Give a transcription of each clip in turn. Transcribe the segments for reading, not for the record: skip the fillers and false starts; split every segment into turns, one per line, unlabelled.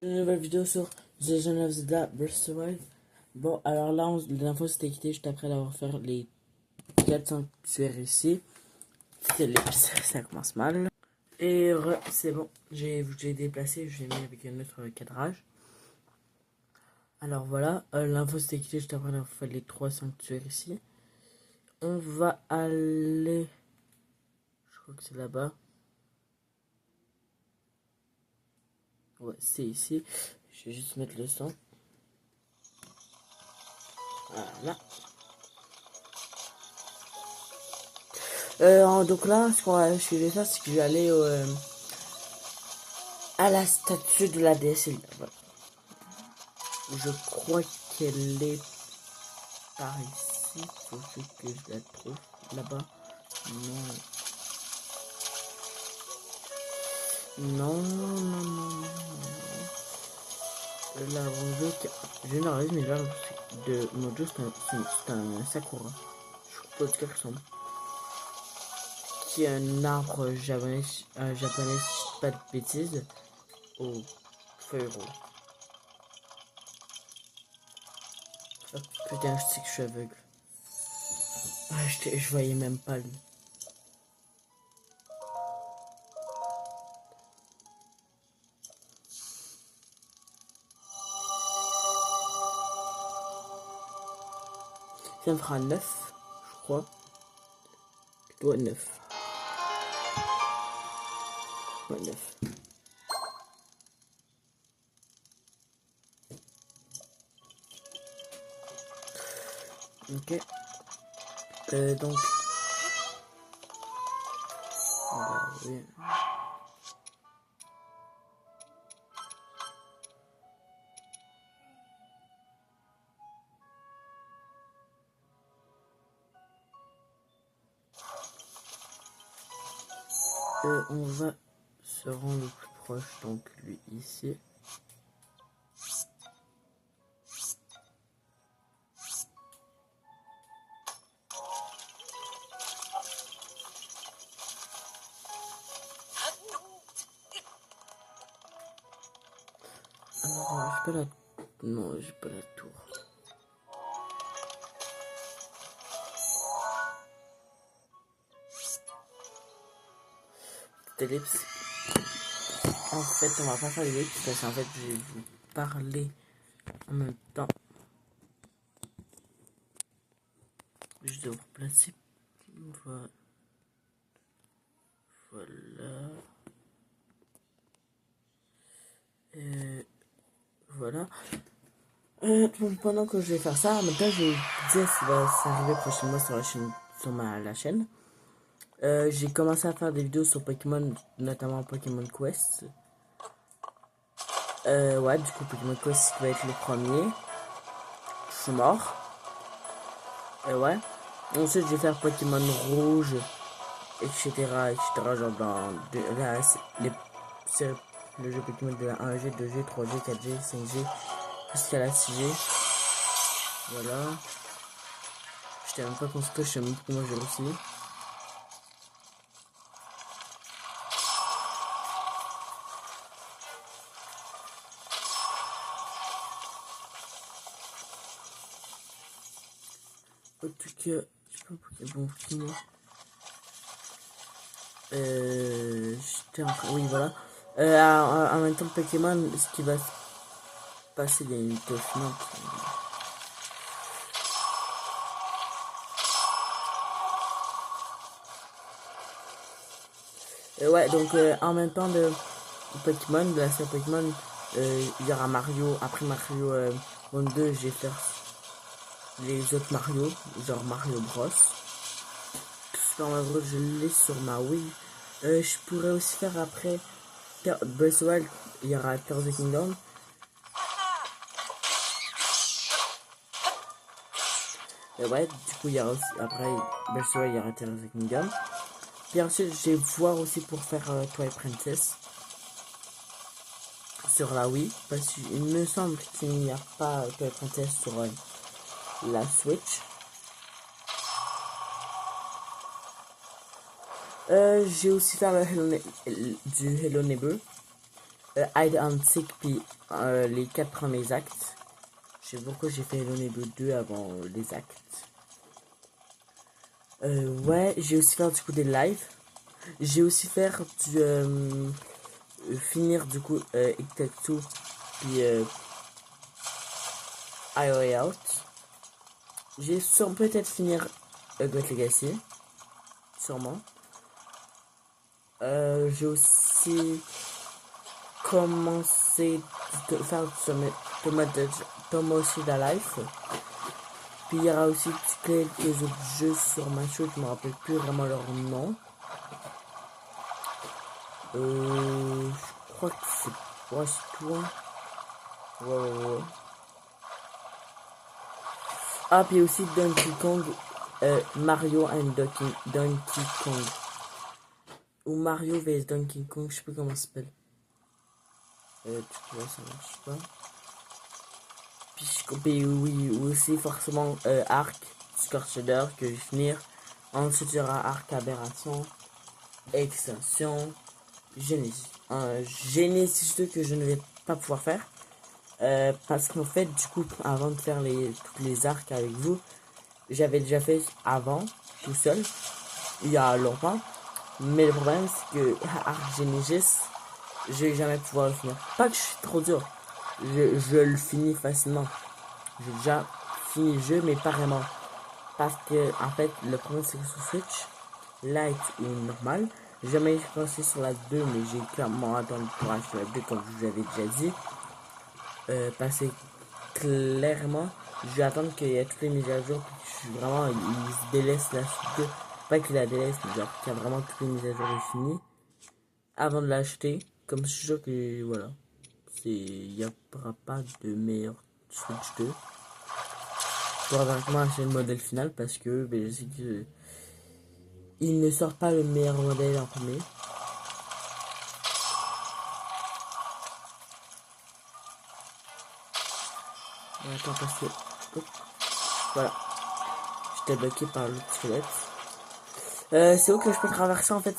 Une nouvelle vidéo sur The Legend of Zelda Breath of the Wild. Bon, alors là, la dernière fois c'était quitté juste après d'avoir fait les 400 tueurs ici. Ça commence mal. Et c'est bon, j'ai déplacé, j'ai mis avec un autre cadrage. Alors voilà, l'info c'était quitté juste après d'avoir fait les 300 tueurs ici. On va aller. Je crois que c'est là-bas. Ouais, c'est ici. Je vais juste mettre le son. Voilà. Donc là, ce que je vais faire, c'est que je vais aller à la statue de la déesse. Voilà. Je crois qu'elle est par ici. Faut juste que je la trouve. Là-bas. Non. Non, non, non, non. La rose je n'arrive mais là de Mojo c'est un sakura. Je pense qu'elle ressemble. Qui est un arbre japonais, pas de bêtises, au feuilles roses. Oh, putain, je sais que je suis aveugle. Ah, je voyais même pas lui. Ça me fera 9, je crois. Ouais, 9. Ouais, 9. Ok. Donc. Bah, oui. On va se rendre le plus proche, donc lui ici. Alors, j'ai pas la. Non, j'ai pas la tour. Ellipse. En fait, on va pas faire l'ellipse parce qu'en fait, je vais vous parler en même temps. Je dois vous placer. Voilà. Voilà. Voilà. Donc pendant que je vais faire ça, maintenant je vais vous dire ce qui va s'arriver prochainement sur la chaîne, la chaîne. J'ai commencé à faire des vidéos sur Pokémon, notamment Pokémon Quest. Ouais, du coup Pokémon Quest qui va être le premier. Je suis mort. Ouais. Ensuite je vais faire Pokémon Rouge, etc. Genre dans c'est le jeu Pokémon de la 1G, 2G, 3G, 4G, 5G, jusqu'à la 6G. Voilà. J'étais même pas concentré, je sais même pas comment j'ai réussi. En tout cas, je sais pas pourquoi bon Pokémon. J'étais en train. Oui, voilà. En même temps, Pokémon, ce qui va se passer, il y a une Tofnant. Ouais, donc en même temps de Pokémon, de la série Pokémon, il y aura Mario. Après Mario Monde 2, je vais faire les autres Mario, genre Mario Bros. Super Mario Bros, je l'ai sur ma Wii. Je pourrais aussi faire après Breath of the Wild, il y aura Tears of the Kingdom. Ouais, du coup, il y aura aussi, après Breath of the Wild, il y aura Tears of the Kingdom. Puis ensuite, je vais voir aussi pour faire Twilight Princess sur la Wii, parce qu'il me semble qu'il n'y a pas Twilight Princess sur la Switch. J'ai aussi fait du Hello Neighbor. Hide and Seek, puis les 4 premiers actes. Je sais pas pourquoi j'ai fait Hello Neighbor 2 avant les actes. Ouais, j'ai aussi fait du coup des lives. J'ai aussi fait du finir du coup It Takes Two, puis I Way Out. J'ai peut-être finir Great Legacy, sûrement. J'ai aussi commencé à faire Tomoshida Life. Puis il y aura aussi quelques autres jeux sur ma chaîne, je me rappelle plus vraiment leur nom. Je crois que c'est... Ouais, c'est tout. Hein. Ouais. Ah, puis aussi Donkey Kong, Mario and Donkey Kong. Ou Mario vs Donkey Kong, je sais plus comment ça s'appelle. Tu vois, ça marche pas. Puis oui, aussi forcément Arc, Scorcheder que je vais finir. Ensuite, il y aura Arc Aberration, Extension, Genesis. Genesis 2 que je ne vais pas pouvoir faire. Parce qu'en fait, du coup, avant de faire tous les arcs avec vous, j'avais déjà fait avant, tout seul, il y a longtemps. Mais le problème, c'est que Arc Genesis, je vais jamais pouvoir le finir. Pas que je suis trop dur, je le finis facilement. J'ai déjà fini le jeu, mais pas vraiment. Parce que, en fait, le problème, c'est que sur Switch, Light ou normal, j'ai jamais commencé sur la 2, mais j'ai clairement attendu pour acheter la 2, comme je vous avais déjà dit. Parce que clairement, je vais attendre qu'il y ait toutes les mises à jour, puis vraiment, il se délaisse la suite. Pas qu'il la délaisse, mais genre qu'il y a vraiment toutes les mises à jour finies avant de l'acheter. Comme je suis sûr que voilà, il n'y aura pas de meilleur Switch 2. Je pourrais directement acheter le modèle final parce que ben, je sais que il ne sort pas le meilleur modèle en premier. Attends, parce que... Hop. Voilà. J'étais bloqué par le squelette. C'est où que je peux traverser en fait?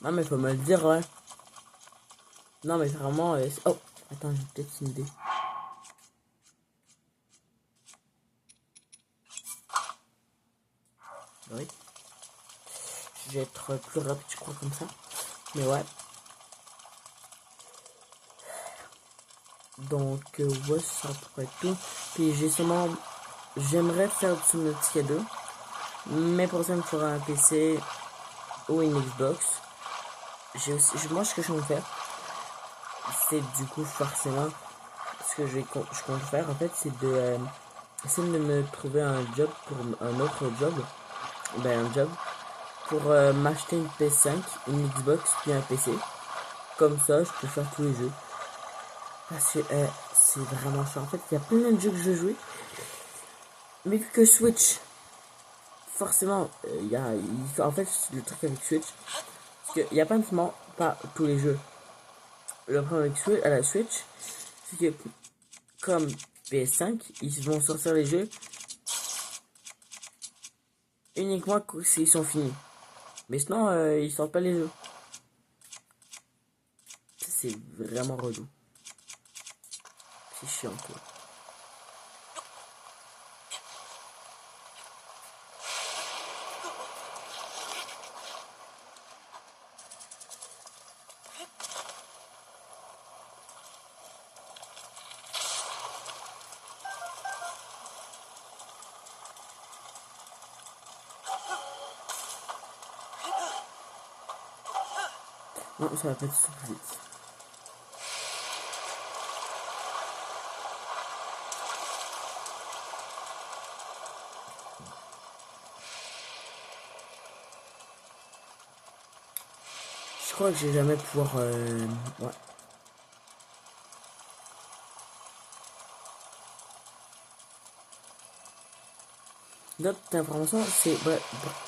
Non mais faut me le dire, ouais. Non mais vraiment... Oh, attends, j'ai peut-être une idée. Oui. Je vais être plus rapide, je crois, comme ça. Mais ouais. Donc, ouais, ça pourrait être tout. Puis j'ai sûrement... J'aimerais faire du Subnautica 2. Mais pour ça, il me faudra un PC ou une Xbox. Moi, ce que je compte faire, c'est du coup forcément... Ce que je compte faire, en fait, c'est de... essayer de me trouver un job pour un autre job. Ben, un job. Pour m'acheter une PS5, une Xbox, puis un PC. Comme ça, je peux faire tous les jeux. Parce que c'est vraiment chiant. En fait, il y a plein de jeux que je veux jouer. Mais vu que Switch, forcément, en fait, le truc avec Switch, c'est qu'il n'y a pas tous les jeux. Le problème avec Switch, à la Switch, c'est que comme PS5, ils vont sortir les jeux uniquement s'ils sont finis. Mais sinon, ils sortent pas les jeux. C'est vraiment relou. C'est chiant, quoi. Non, ça va pas être super vite. Je crois que je vais jamais pouvoir... ouais. D'autres informations, c'est Breath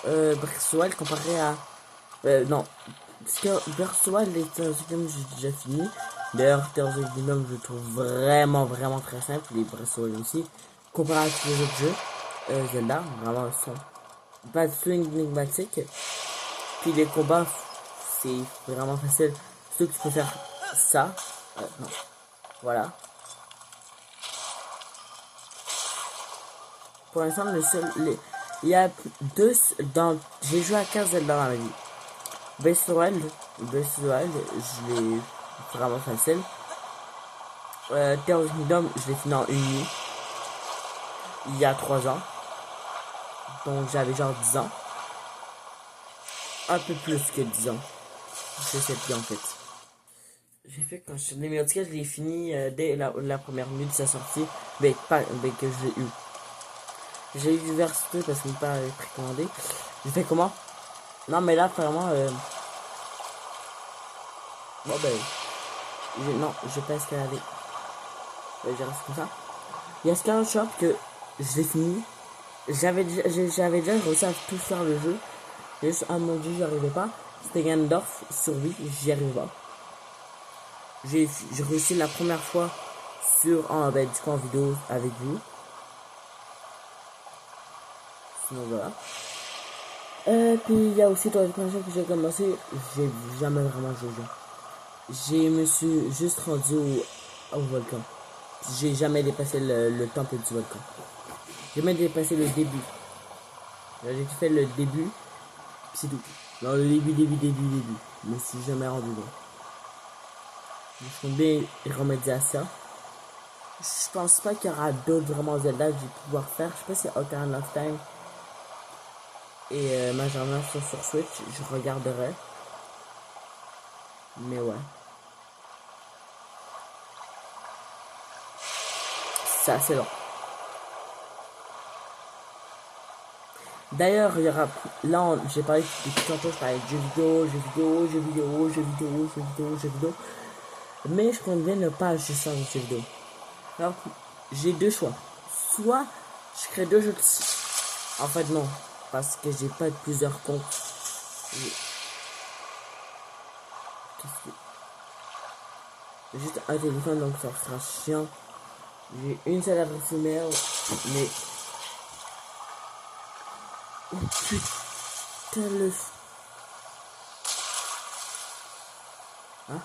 of the Wild comparé à... non. Parce que Breath of the Wild et Tears of the Kingdom, j'ai déjà fini. D'ailleurs, Tears of the Kingdom, je le trouve vraiment très simple. Les Breath of the Wild aussi. Comparé à tous les autres jeux. Zelda, vraiment, sont pas de swing énigmatique. Puis les combats, c'est vraiment facile. Surtout que tu peux faire ça. Non. Voilà. Pour l'instant, il y a deux dans. J'ai joué à 15 Zelda dans ma vie. Breath of the Wild, je l'ai vraiment facile. Tears of the Kingdom, je l'ai fini en une nuit. Il y a 3 ans. Donc j'avais genre 10 ans. Un peu plus que 10 ans. Je sais plus en fait. J'ai fait quand je suis mais en tout cas je l'ai fini dès la première nuit de sa sortie. Mais pas mais que j'ai eu. J'ai eu du verse 2 parce que mon père avait précommandé. J'ai fait comment? Non mais là vraiment bon ben non je vais pas escalader. Je reste comme ça. Il y a Scarlet Shop que je l'ai fini. J'avais déjà réussi à tout faire le jeu. Juste à mon dieu j'y arrivais pas. C'était Ganondorf sur lui, j'y arrivais pas. J'ai réussi la première fois sur du coup en vidéo avec vous. Sinon voilà. Puis il y a aussi toi que j'ai commencé, j'ai jamais vraiment joué. Je me suis juste rendu au volcan. J'ai jamais dépassé le temple du volcan. J'ai jamais dépassé le début. J'ai fait le début, c'est tout. Dans le début. Je me suis jamais rendu loin. Je compte bien remédier à ça. Je pense pas qu'il y aura d'autres vraiment Zelda que je vais pouvoir faire. Je sais pas si Ocarina of Time et Majora's sont sur Switch. Je regarderai. Mais ouais. C'est assez long. D'ailleurs, il y aura. Là, j'ai parlé depuis tantôt, je parlais de jeux vidéo. Mais je compte bien ne pas acheter ça dans jeux vidéo. Alors, j'ai deux choix. Soit je crée deux jeux de... En fait, non. Parce que j'ai pas plusieurs comptes. J'ai juste un téléphone, donc ça sera chiant. J'ai une seule adresse email, mais... Oh putain le... Hein?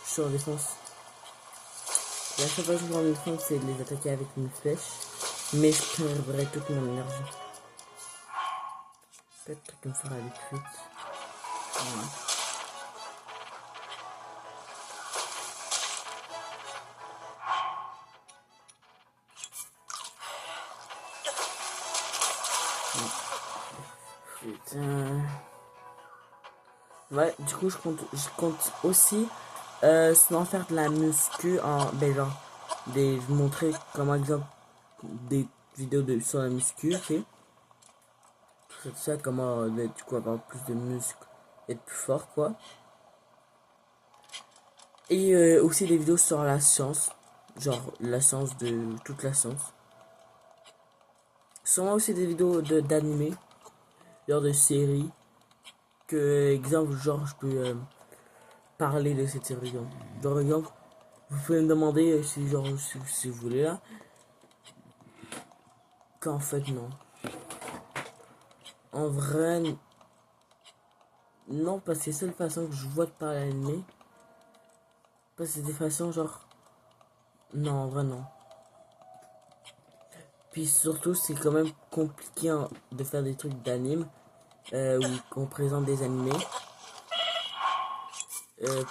Je suis en défense. La seule façon pour me défendre, c'est de les attaquer avec une flèche. Mais je perdrai toute mon énergie. Peut-être qu'il me fera aller plus vite. Voilà. Putain. Ouais, du coup, je compte aussi sinon faire de la muscu en. Ben, genre, vous montrer comme exemple des vidéos sur la muscu, ok? Tout ça, comment du coup avoir plus de muscles, être plus fort, quoi. Et aussi des vidéos sur la science, genre la science de toute la science. Sûrement aussi des vidéos d'animé, genre de séries. Que, exemple, genre, je peux parler de cette série. Genre, exemple, vous pouvez me demander si, genre, si vous voulez là. Qu'en fait, non. En vrai, non, parce que c'est la seule façon que je vois de parler à l'animé. Parce que c'est des façons, genre, non, en vrai, non. Puis surtout, c'est quand même compliqué de faire des trucs d'anime où on présente des animés.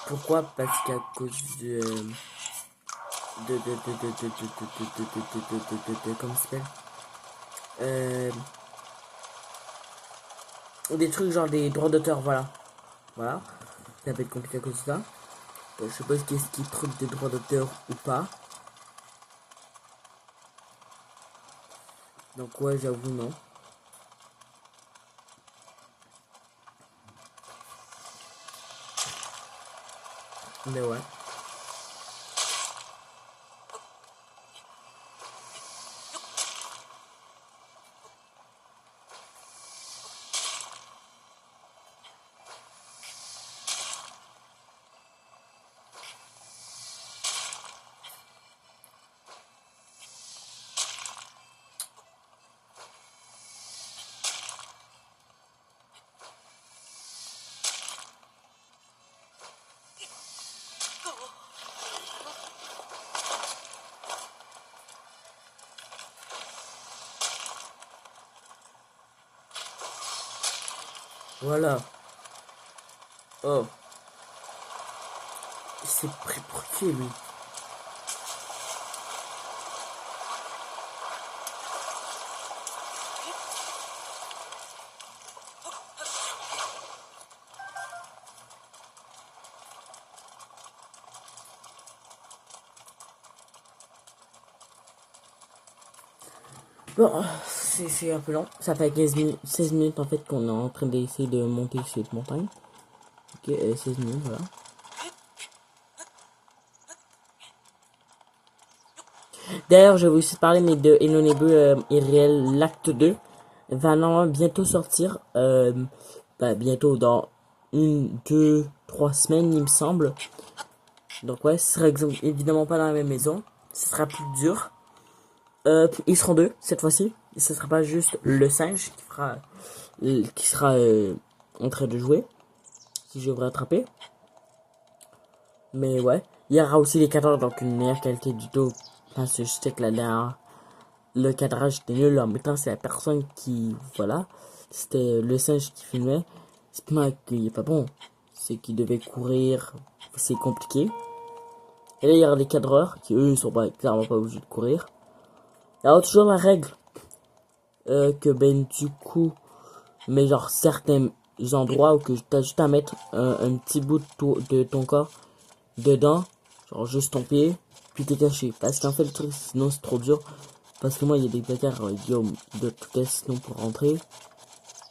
Pourquoi? Parce qu'à cause comment ça s'appelle? Des trucs genre des droits d'auteur, voilà. Voilà. Ça peut être compliqué à cause de ça. Je sais pas qu'est-ce qui est truc de droits d'auteur ou pas. Donc ouais, j'avoue non. Mais ouais. Voilà. Oh, c'est pris pour qui, lui? Bon, c'est un peu long. Ça fait 15 minutes, 16 minutes en fait qu'on est en train d'essayer de monter cette montagne. Ok, 16 minutes, voilà. D'ailleurs, je vais aussi parler mais de Hello Neighbor Irréel l'acte 2 va normalement bientôt sortir. Bientôt dans 1, 2, 3 semaines, il me semble. Donc ouais, ce sera évidemment pas dans la même maison. Ce sera plus dur. Ils seront deux cette fois-ci. Ce sera pas juste le singe qui sera en train de jouer. Si je devrais attraper. Mais ouais. Il y aura aussi les cadrages, donc une meilleure qualité du tout. Parce que je sais que le cadrage était nul. En même temps, c'est la personne qui. Voilà. C'était le singe qui filmait. C'est pas qu'il est pas bon. C'est qu'il devait courir. C'est compliqué. Et là, il y aura les cadreurs qui, eux, sont clairement pas obligés de courir. Il y aura toujours la règle. Que ben, du coup. Mais genre, certains endroits où que t'as juste à mettre un petit bout de ton corps dedans, genre juste ton pied, puis t'es caché. Parce qu'en fait, le truc, sinon c'est trop dur. Parce que moi, il y a des bagarres, Guillaume, de tout est sinon pour rentrer.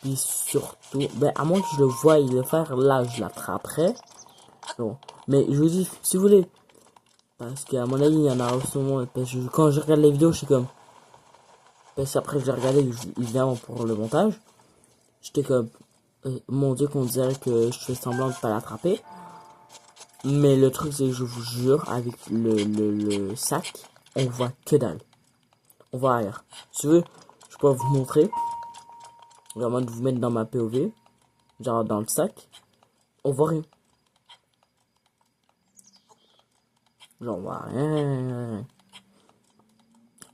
Puis surtout, ben, à moins que je le voie le faire, là, je l'attraperai. Bon. Mais je vous dis, si vous voulez, parce qu'à mon avis, il y en a en ce moment, parce que quand je regarde les vidéos, je suis comme, parce qu'après, je l'ai regardé, évidemment, pour le montage, j'étais comme, mon dieu, qu'on dirait que je fais semblant de pas l'attraper. Mais le truc, c'est que je vous jure, avec le sac, on voit que dalle. On voit rien. Si tu veux, je peux vous montrer. Vraiment de vous mettre dans ma POV. Genre dans le sac. On voit rien. Genre on voit rien.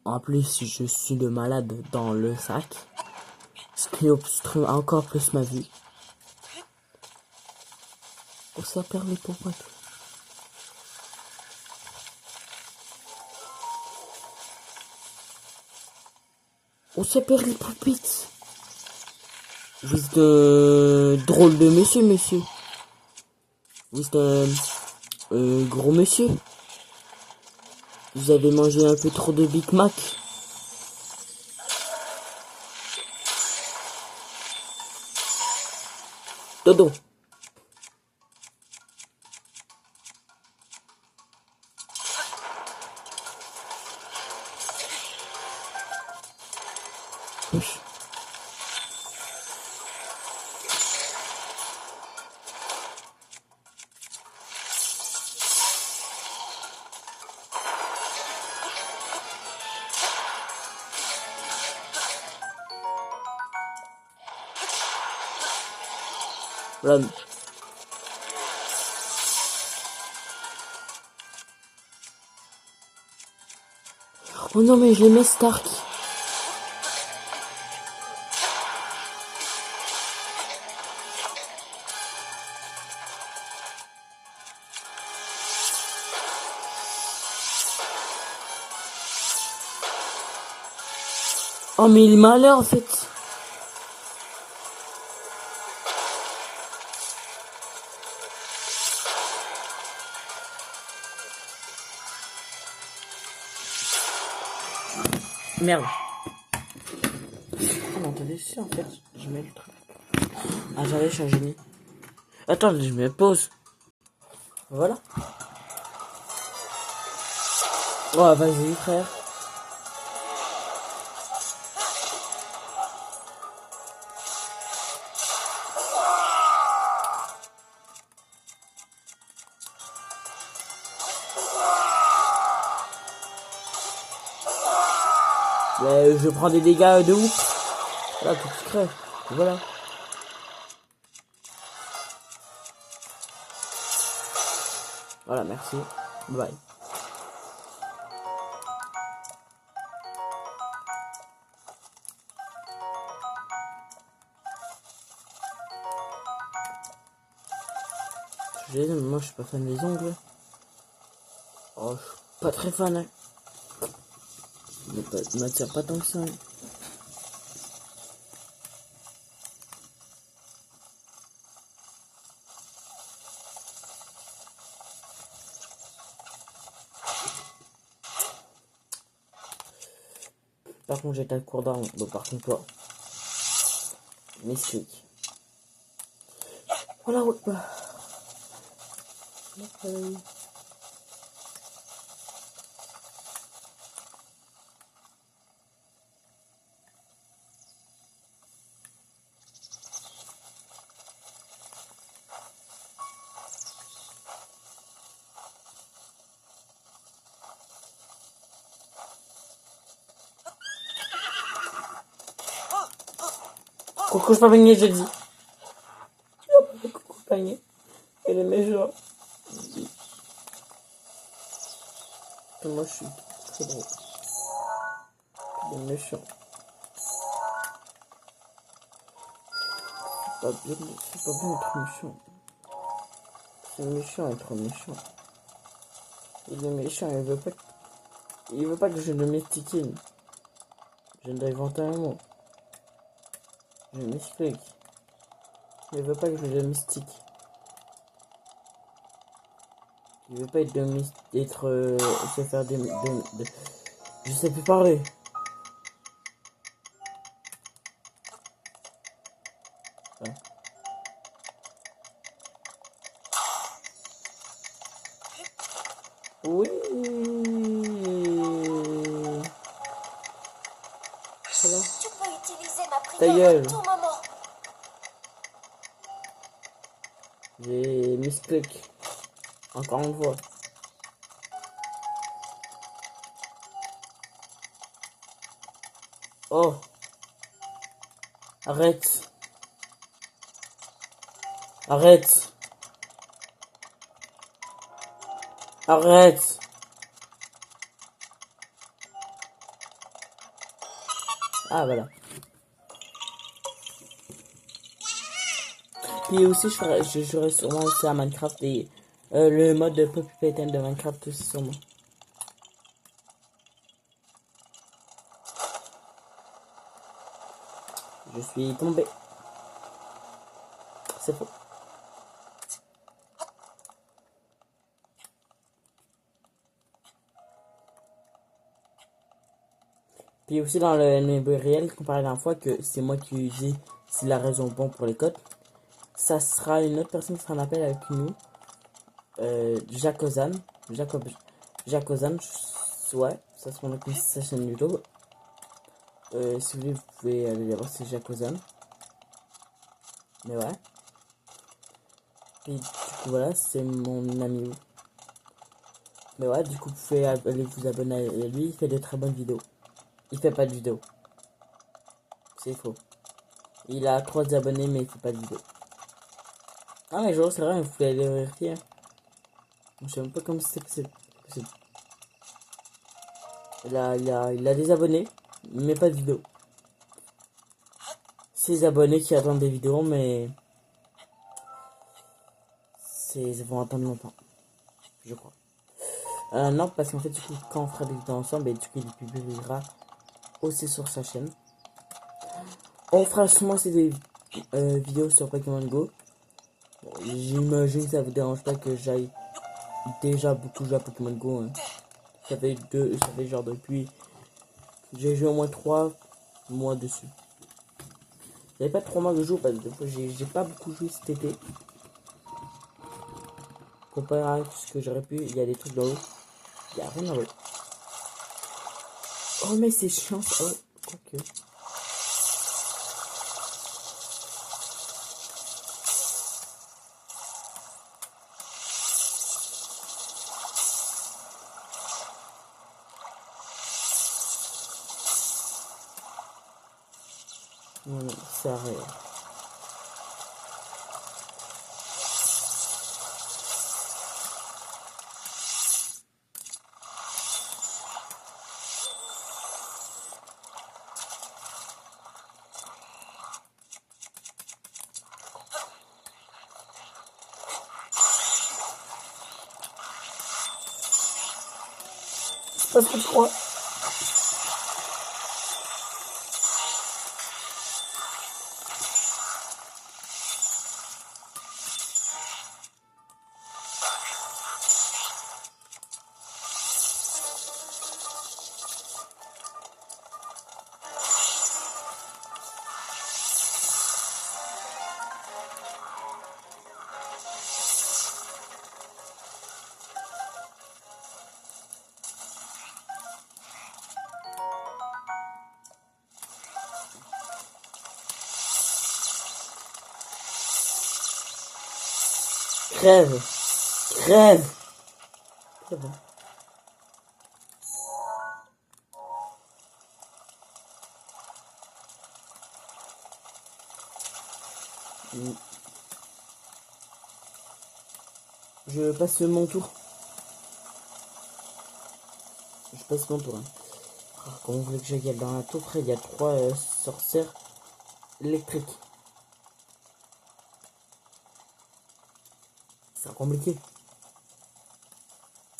En plus, je suis le malade dans le sac. Ce qui obstrue encore plus ma vue. Oh, ça perd les popotes. Oh, ça perd les poupites. Vous êtes un drôle de monsieur, monsieur. Vous êtes un gros monsieur. Vous avez mangé un peu trop de Big Mac. Dodo. Voilà. Oh non, mais je les mets Stark. Oh, mais il m'a l'air en fait. Merde. Ah non, attendez, si en fait, je mets le truc. Ah, j'allais changer. Attends, je mets pause. Voilà. Oh, vas-y, frère. Mais je prends des dégâts de ouf. Voilà, tout se crève. Voilà. Voilà, merci. Bye. Moi je suis pas fan des ongles. Oh, je suis pas très fan. Hein. Ne m'attire pas tant que ça. Hein. Par contre, j'ai ta cours d'armes. Bon, par contre, toi. Mystique. Voilà, ouais. Coucou, je pas baigner, je dis. Coucou, panier. Elle est méchante. Moi, je suis très drôle. Il est méchant. C'est pas bien être méchant. C'est méchant être méchant. Il est méchant, il veut pas que je domestique. Je viens d'inventer un mot. Je m'explique. Il veut pas que je domestique. Il veut pas être se faire je sais plus parler. Ouais. Oui. Voilà.
Tu peux utiliser ma
Ta
prière
gueule.
à tout moment.
J'ai misclick. Encore une fois. Oh. Arrête. Arrête. Arrête. Ah voilà. Puis aussi je jouerai sûrement aussi à Minecraft et le mode de Poppy Playtime de Minecraft aussi sûrement. Je suis tombé. C'est faux. Puis aussi dans le niveau réel, qu'on parlait la dernière fois que c'est moi qui dis si la raison est bonne pour les codes. Ça sera une autre personne qui sera en appel avec nous. Jacozan. Jacozan. Ouais, ça c'est mon nom sa chaîne YouTube. Si vous voulez, vous pouvez aller la voir, c'est Jacozan. Mais ouais. Et du coup, voilà, c'est mon ami. Mais ouais, du coup, vous pouvez aller vous abonner à lui. Il fait de très bonnes vidéos. Il fait pas de vidéos. C'est faux. Il a 3 abonnés, mais il fait pas de vidéos. Ah, mais genre, c'est vrai, vous pouvez aller vérifier. Hein. Je sais même pas comment c'est possible. Il a des abonnés, mais pas de vidéos. Ces abonnés qui attendent des vidéos, mais ils vont attendre longtemps, je crois. Non, parce qu'en fait, du coup, quand on fera des vidéos ensemble, et du coup, il publiera aussi sur sa chaîne. On fera sûrement des vidéos sur Pokémon Go. Bon, j'imagine que ça vous dérange pas que j'aille déjà beaucoup jouer à Pokémon Go. Hein. Ça fait genre depuis. J'ai joué au moins 3 mois dessus. J'avais pas 3 mois que je joue parce que j'ai pas beaucoup joué cet été. Comparé à ce que j'aurais pu, il y a des trucs dans l'eau. Il y a rien à voir. Oh mais c'est chiant ça. Oh, quoique. Non, non, c'est rien. C'est pas ce que tu crois. Crève. Crève. C'est bon. Je passe mon tour. Je passe mon tour. Hein. Alors, comment vous voulez que j'aille dans la tour? Après, il y a 3 sorcières électriques. C'est compliqué.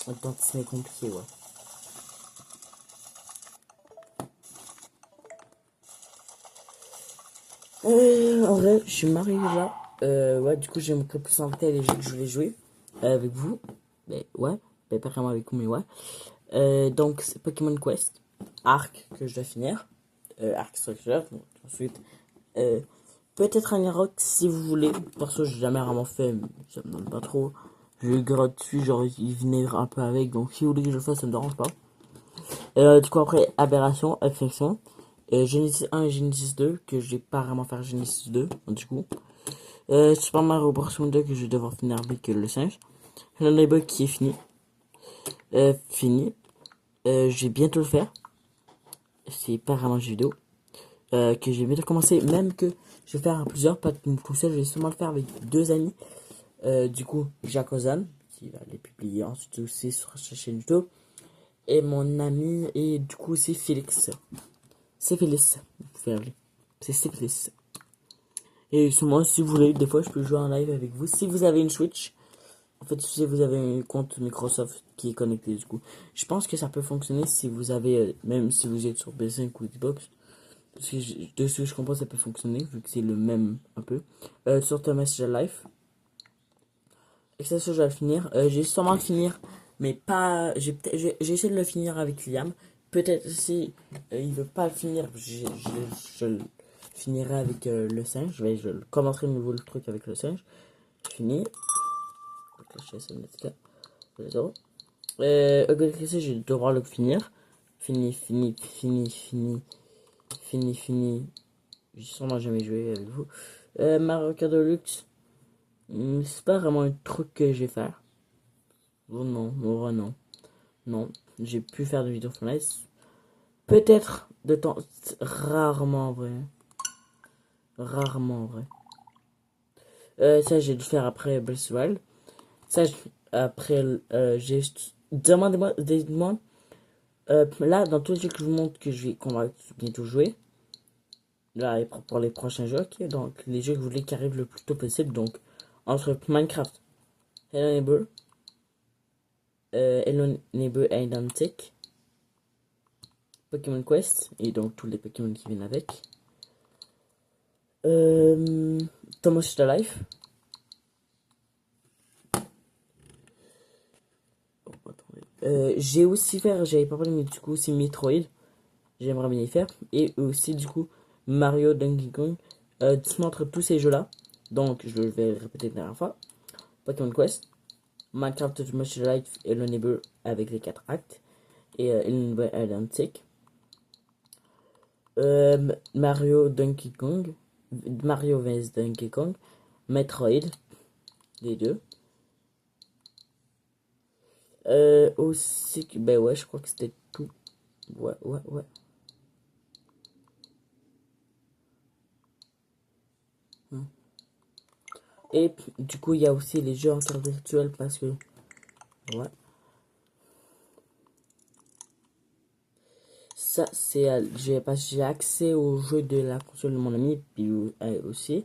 Attends, c'est compliqué, ouais. En vrai, je suis marié là. Ouais, du coup, j'aimerais plus inviter les jeux que je voulais jouer avec vous. Mais ouais, mais pas vraiment avec vous, mais ouais. Donc, c'est Pokémon Quest, Arc que je dois finir. Arc Structure. Donc, ensuite, peut-être un Rock si vous voulez. Perso, j'ai jamais vraiment fait, ça me donne pas trop. Je grotte dessus, genre, il venait un peu avec. Donc, si vous voulez que je le fasse, ça me dérange pas. Du coup, après, Aberration, Affection. Genesis 1 et Genesis 2, que je vais pas vraiment faire Genesis 2, du coup. Super Mario Bros. 2 que je vais devoir finir avec le singe. Le Neighbor qui est fini. Fini. Je vais bientôt le faire. C'est pas vraiment un jeu vidéo. Que j'ai bientôt commencé. Même que je vais faire plusieurs, pas tout seul. Je vais seulement le faire avec 2 amis. Du coup, Jacques Ozan, qui va les publier ensuite aussi sur sa chaîne YouTube. Et mon ami, et du coup, c'est Félix. C'est Félix. Vous pouvez appeler. C'est Félix. Et moi, si vous voulez, des fois, je peux jouer en live avec vous. Si vous avez une Switch, en fait, si vous avez un compte Microsoft qui est connecté, du coup, je pense que ça peut fonctionner si vous avez, même si vous êtes sur PS5 ou Xbox. Parce que de ce que je comprends, ça peut fonctionner, vu que c'est le même, un peu. Sur Thomas Life. Et ça, je vais le finir. J'ai sûrement le finir, mais pas. J'ai essayé de le finir avec Liam. Peut-être si il veut pas le finir, je le finirai avec le singe. Je commencerai de nouveau le truc avec le singe. Fini. Je vais devoir le finir. Fini. J'ai sûrement jamais joué avec vous. Mario Kart Deluxe. C'est pas vraiment un truc que je vais faire. Oh non, oh non. Non, j'ai pu faire de vidéos FNAS. Peut-être de temps. Rarement en vrai. Rarement en vrai. Ça, j'ai dû faire après Breath of the Wild. Ça, après, j'ai. Demandez-moi. Dites-moi. Là, dans tous les jeux que je vous montre qu'on va bientôt jouer. Là, pour les prochains jeux, ok. Donc, les jeux que vous voulez qui arrivent le plus tôt possible. Donc, entre Minecraft, Hello Neighbor, Hello Neighbor Identic, Pokémon Quest, et donc tous les Pokémon qui viennent avec. Thomas the Life. J'ai aussi fait, j'avais pas parlé, mais du coup, c'est Metroid. J'aimerais bien y faire. Et aussi, du coup, Mario, Donkey Kong. Entre tous ces jeux-là. Donc, je vais répéter la dernière fois. Pokémon Quest, Minecraft Thomas the Life et le Neighbor avec les 4 actes. Et Neighbor Identic. Mario, Donkey Kong. Mario vs Donkey Kong. Metroid. Les deux. Aussi, ben ouais, je crois que c'était tout. Ouais. Et du coup, il y a aussi les jeux en carte virtuelle parce que, ouais. Ça, c'est, j'ai accès aux jeux de la console de mon ami, puis aussi.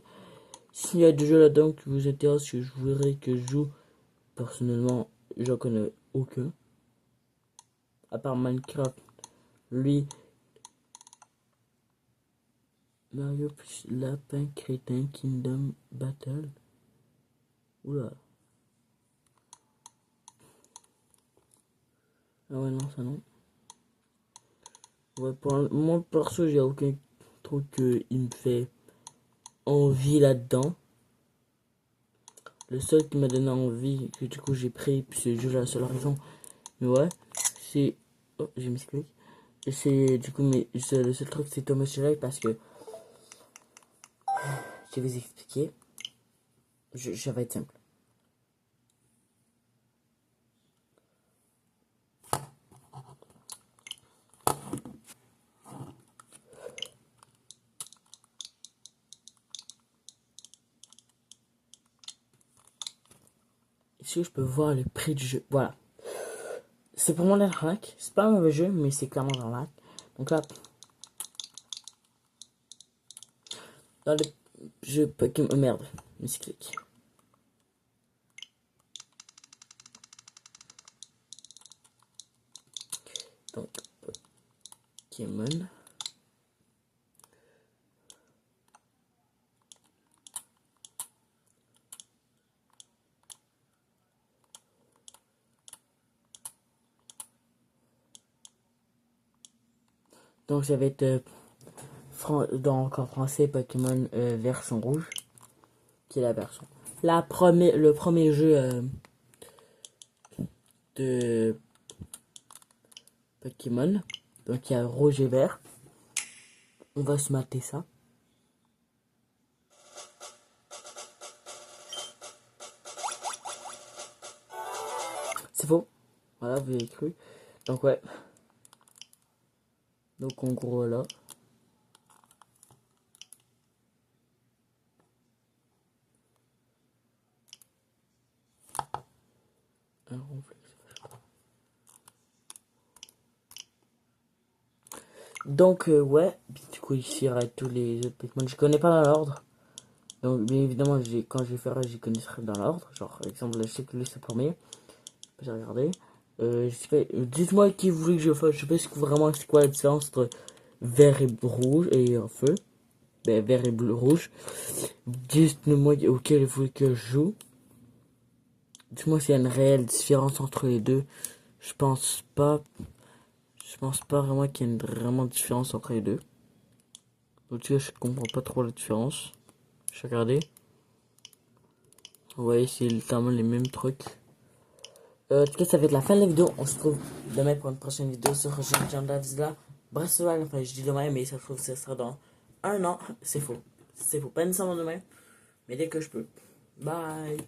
S'il y a des jeux là-dedans qui vous intéressent, que je voudrais que je joue, personnellement, j'en connais aucun. à part Minecraft, lui, Mario plus Lapin Crétin Kingdom Battle. Oula. Ah ouais, non, ça non. Ouais, pour moi, perso, j'ai aucun truc qui me fait envie là-dedans. Le seul qui m'a donné envie, que du coup j'ai pris, puis c'est juste la seule raison, mais ouais, c'est. Oh, j'ai mis ce clic. Et c'est du coup, mais le seul truc, c'est Thomas Shelby parce que je vais vous expliquer. Ça va être simple. Est-ce que je peux voir le prix du jeu? Voilà. C'est pour moi l'arnaque. C'est pas un mauvais jeu, mais c'est clairement l'arnaque. Donc là, dans le jeu Pokémon. Oh merde, misclick. Donc, Pokémon. Donc, ça va être donc en français Pokémon version rouge, qui est la version. Le premier jeu de Pokémon. Donc il y a rouge et vert. On va se mater ça. C'est faux. Voilà, vous avez cru. Donc ouais. Donc en gros là. Un ronflex. Donc ouais. Du coup ici il y aura tous les autres Pokémon. Je connais pas dans l'ordre. Donc bien évidemment quand je vais faire j'y connaîtrai dans l'ordre. Genre par exemple je sais que lui c'est le premier. J'ai regardé. Je sais pas, dites-moi qui vous voulez que je fasse. Je sais pas vraiment c'est quoi la différence entre vert et rouge et feu. Ben, vert et bleu rouge. Dites-moi auquel vous voulez que je joue. Dites-moi s'il y a une réelle différence entre les deux. Je pense pas. Je pense pas vraiment qu'il y ait une vraiment différence entre les deux. En tout cas, je comprends pas trop la différence. Je vais regarder. Vous voyez, c'est littéralement les mêmes trucs. En tout cas, ça va être la fin de la vidéo. On se retrouve demain pour une prochaine vidéo sur Jean Davisla. Bref, enfin, je dis demain, mais ça se trouve, ça sera dans un an. C'est faux. C'est faux. Pas nécessairement demain, mais dès que je peux. Bye.